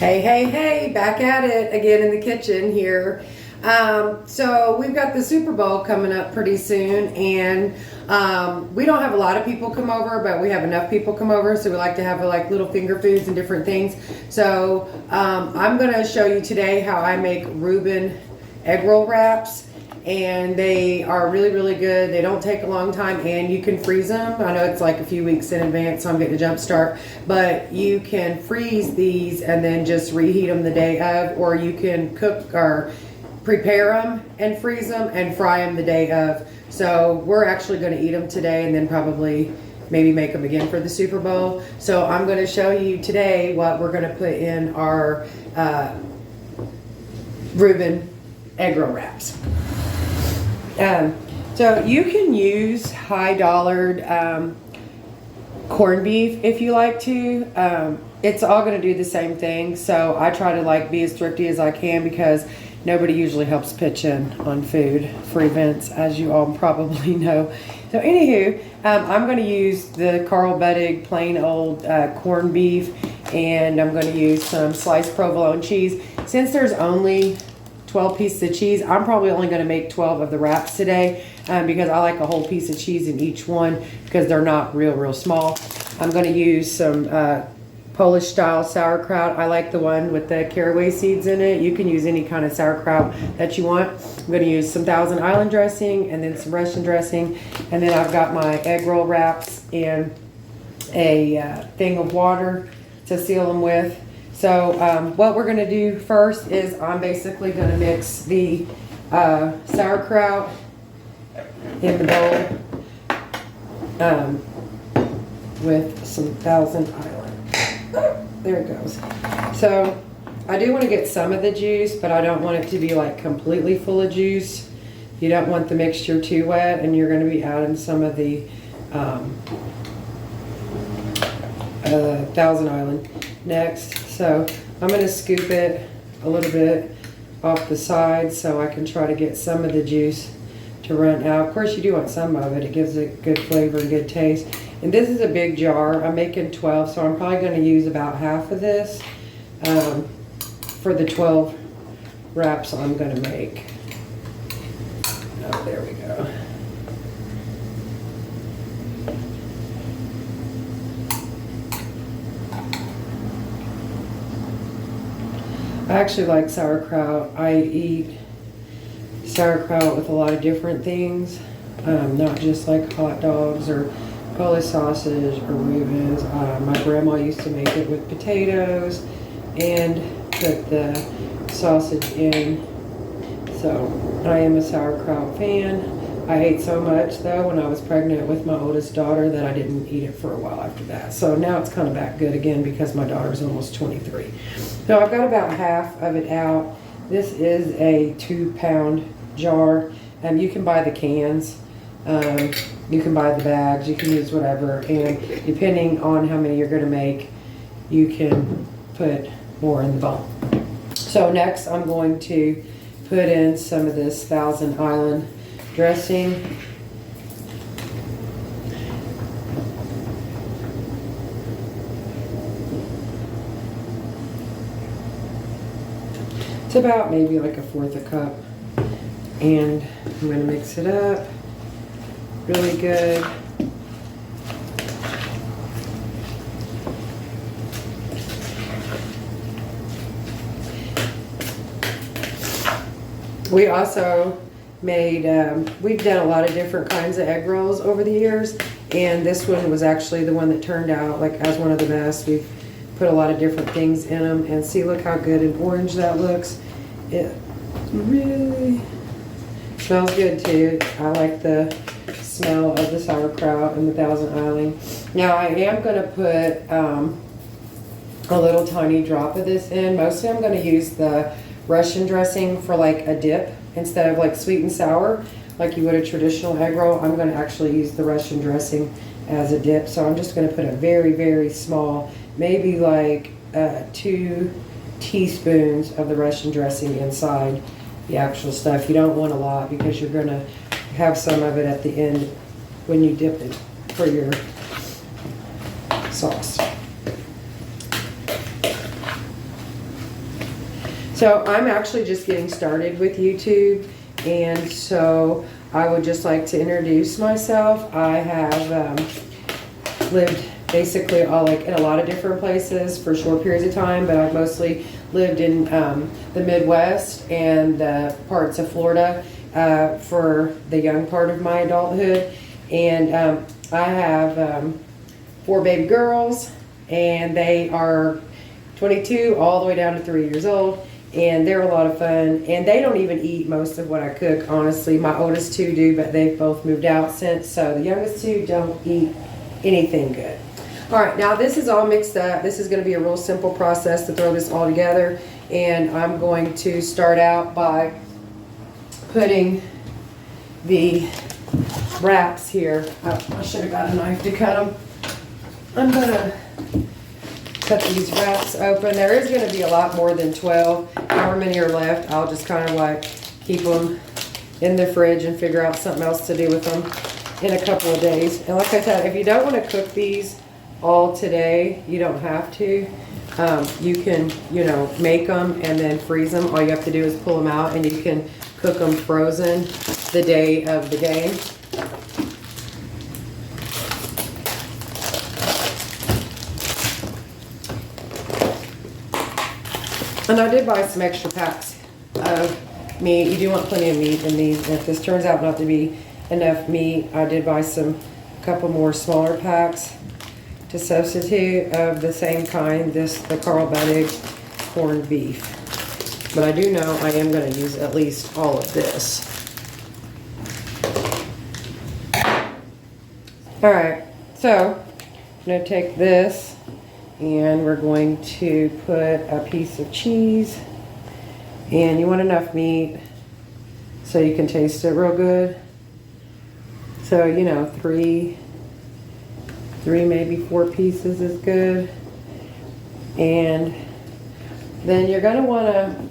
Hey, hey, hey, back at it again in the kitchen here. So we've got the Super Bowl coming up pretty soon, and we don't have a lot of people come over, but we have enough people come over, so we like to have like little finger foods and different things. So I'm gonna show you today how I make Reuben egg roll wraps, and they are really, really good. They don't take a long time, and you can freeze them. I know it's like a few weeks in advance, so I'm getting a jump start, but you can freeze these and then just reheat them the day of, or you can cook or prepare them and freeze them and fry them the day of. So we're actually going to eat them today and then probably maybe make them again for the Super Bowl. So I'm going to show you today what we're going to put in our Reuben egg roll wraps. So you can use high-dollared corned beef if you like to. It's all going to do the same thing, so I try to like be as thrifty as I can because nobody usually helps pitch in on food for events, as you all probably know. So anywho, I'm going to use the Carl Bettig plain old corned beef, and I'm going to use some sliced provolone cheese. Since there's only 12 pieces of cheese, I'm probably only going to make 12 of the wraps today because I like a whole piece of cheese in each one because they're not real small. I'm going to use some Polish style sauerkraut. I like the one with the caraway seeds in it. You can use any kind of sauerkraut that you want. I'm going to use some Thousand Island dressing and then some Russian dressing, and then I've got my egg roll wraps and a thing of water to seal them with. So what we're going to do first is I'm basically going to mix the sauerkraut in the bowl with some Thousand Island. There it goes. So I do want to get some of the juice, but I don't want it to be like completely full of juice. You don't want the mixture too wet, and you're going to be adding some of the Thousand Island next. So I'm going to scoop it a little bit off the side so I can try to get some of the juice to run out. Of course, you do want some of it. It gives it good flavor and good taste. And this is a big jar. I'm making 12, so I'm probably going to use about half of this for the 12 wraps I'm going to make. Oh, there we go. I actually like sauerkraut. I eat sauerkraut with a lot of different things, not just like hot dogs or Polish sausage or Reubens. My grandma used to make it with potatoes and put the sausage in. So I am a sauerkraut fan. I ate so much though when I was pregnant with my oldest daughter that I didn't eat it for a while after that. So now it's kind of back good again because my daughter's almost 23. So I've got about half of it out. This is a 2-pound jar. You can buy the cans. You can buy the bags, you can use whatever, and depending on how many you're going to make, you can put more in the bowl. So next I'm going to put in some of this Thousand Island dressing. It's about maybe like 1/4 a cup, and I'm going to mix it up really good. We also made, we've done a lot of different kinds of egg rolls over the years, and this one was actually the one that turned out like as one of the best. We've put a lot of different things in them, and see, look how good and orange that looks. It really smells good too. I like the smell of the sauerkraut and the Thousand Island. Now I am going to put a little tiny drop of this in. Mostly I'm going to use the Russian dressing for like a dip instead of like sweet and sour like you would a traditional egg roll. I'm going to actually use the Russian dressing as a dip. So I'm just going to put a very small, maybe like 2 teaspoons of the Russian dressing inside the actual stuff. You don't want a lot because you're going to have some of it at the end when you dip it for your sauce. So I'm actually just getting started with YouTube, and so I would just like to introduce myself. I have lived basically in a lot of different places for short periods of time, but I've mostly lived in the Midwest and parts of Florida for the young part of my adulthood. And I have 4 baby girls, and they are 22 all the way down to 3 years old. And they're a lot of fun, and they don't even eat most of what I cook, honestly. My oldest 2 do, but they've both moved out since, so the youngest 2 don't eat anything good. All right, now this is all mixed up. This is going to be a real simple process to throw this all together, and I'm going to start out by putting the wraps here. I should have got a knife to cut them. I'm going to cut these wraps open. There is going to be a lot more than 12. However many are left, I'll just kind of like keep them in the fridge and figure out something else to do with them in a couple of days. And like I said, if you don't want to cook these all today, you don't have to. You can, make them and then freeze them. All you have to do is pull them out, and you can cook them frozen the day of the game. And I did buy some extra packs of meat. You do want plenty of meat in these. And if this turns out not to be enough meat, I did buy a couple more smaller packs to substitute of the same kind, the Carl Bennig corned beef. But I do know I am going to use at least all of this. Alright, so I'm going to take this, and we're going to put a piece of cheese, and you want enough meat so you can taste it real good. So, three, maybe 4 pieces is good. And then you're going to want to,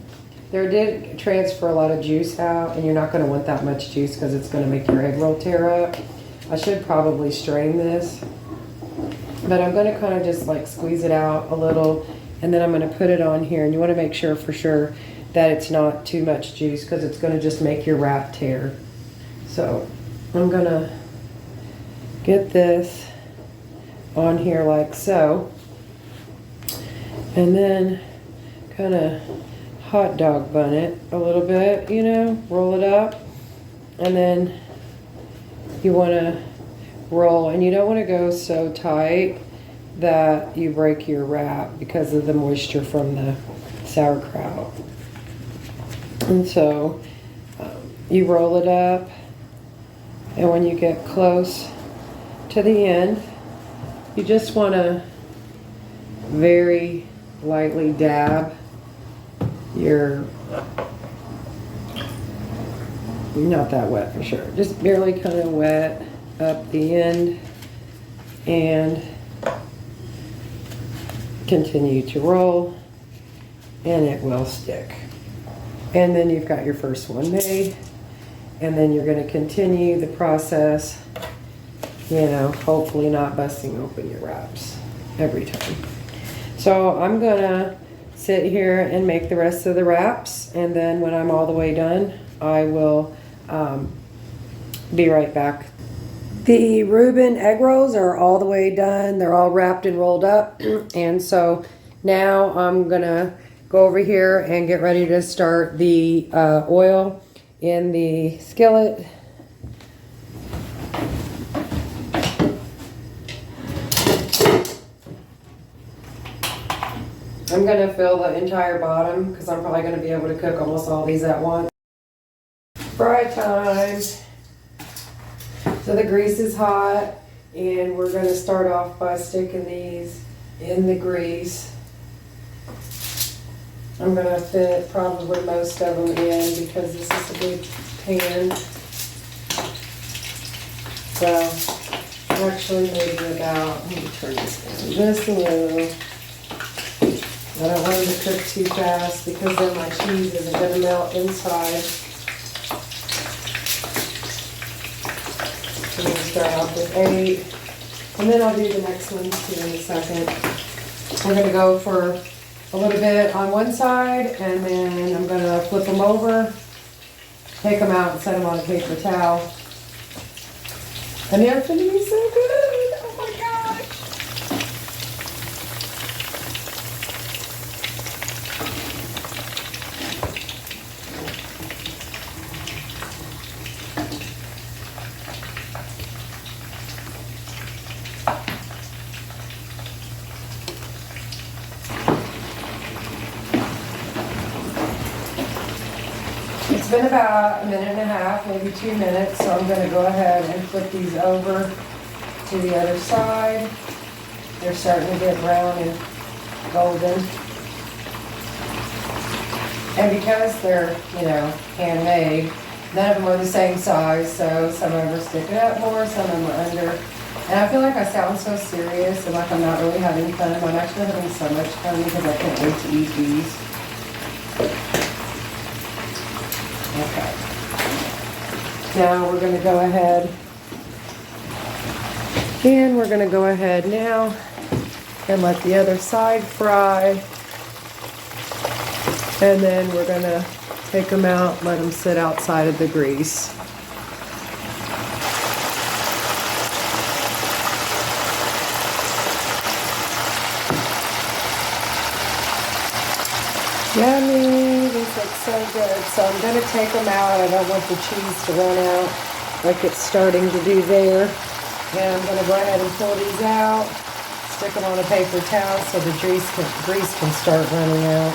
there did transfer a lot of juice out, and you're not going to want that much juice because it's going to make your egg roll tear up. I should probably strain this, but I'm going to kind of just like squeeze it out a little, and then I'm going to put it on here. And you want to make sure for sure that it's not too much juice, because it's going to just make your wrap tear. So I'm going to get this on here like so, and then kind of hot dog bun it a little bit, roll it up, and then you want to roll, and you don't want to go so tight that you break your wrap because of the moisture from the sauerkraut. And so you roll it up, and when you get close to the end, you just want to very lightly dab your, not that wet for sure, just barely kind of wet up the end, and continue to roll, and it will stick. And then you've got your first one made, and then you're going to continue the process, hopefully not busting open your wraps every time. So I'm going to sit here and make the rest of the wraps, and then when I'm all the way done, I will be right back. The Reuben egg rolls are all the way done. They're all wrapped and rolled up. And so now I'm going to go over here and get ready to start the oil in the skillet. I'm going to fill the entire bottom because I'm probably going to be able to cook almost all these at once. Fry time. So the grease is hot, and we're going to start off by sticking these in the grease. I'm going to fit probably most of them in because this is a big pan. So actually maybe about, let me turn this down just a little. I don't want them to cook too fast because then my cheese isn't going to melt inside. I'm going to start off with 8, and then I'll do the next one too in a second. We're going to go for a little bit on one side, and then I'm gonna flip them over, take them out and set them on a paper towel. And they're gonna be so good, oh my gosh. It's been about a minute and a half, maybe 2 minutes, so I'm going to go ahead and flip these over to the other side. They're starting to get brown and golden. And because they're, you know, handmade, none of them are the same size, so some of them are sticking up more, some of them are under. And I feel like I sound so serious and like I'm not really having fun. I'm actually having so much fun because I can't wait to eat these. Okay. Now we're going to go ahead and we're going to go ahead now and let the other side fry. And then we're going to take them out, let them sit outside of the grease. Yummy, these look so good. So I'm going to take them out. I don't want the cheese to run out like it's starting to do there. And I'm going to go ahead and pull these out, stick them on a paper towel so the grease can start running out.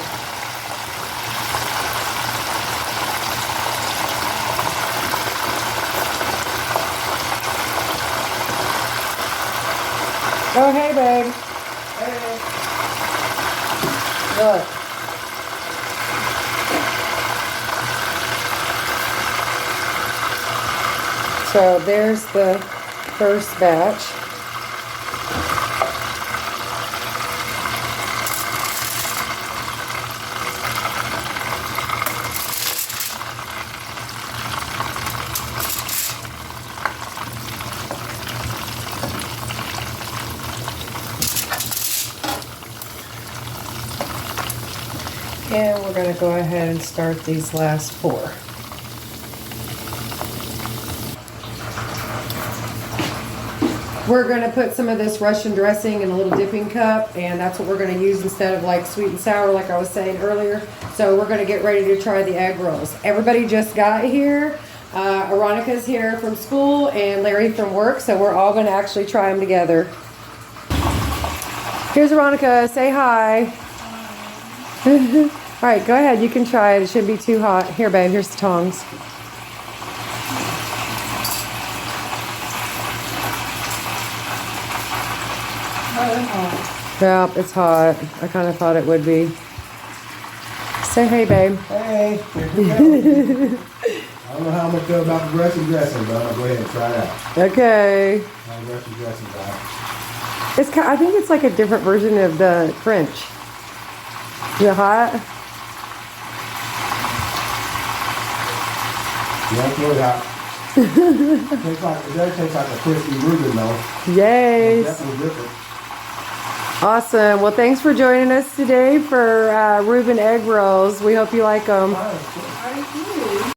Oh, hey, babe. Hey. Look. So there's the first batch. And we're going to go ahead and start these last 4. We're going to put some of this Russian dressing in a little dipping cup, and that's what we're going to use instead of like sweet and sour like I was saying earlier. So we're going to get ready to try the egg rolls. Everybody just got here. Aronica's here from school and Larry from work, so we're all going to actually try them together. Here's Aronica. Say hi. All right, go ahead. You can try it. It shouldn't be too hot. Here, babe. Here's the tongs. Yeah, it's hot. I kind of thought it would be. Say hey, babe. Hey. I don't know how I'm going to feel about the Russian dressing, but I'm going to go ahead and try it out. Okay. How the Russian dressing out. I think it's like a different version of the French. Is it hot? Yeah, it's really hot. It does taste like a crispy reuben, though. Yes. It's definitely different. Awesome. Well, thanks for joining us today for Reuben egg rolls. We hope you like them. Thank you.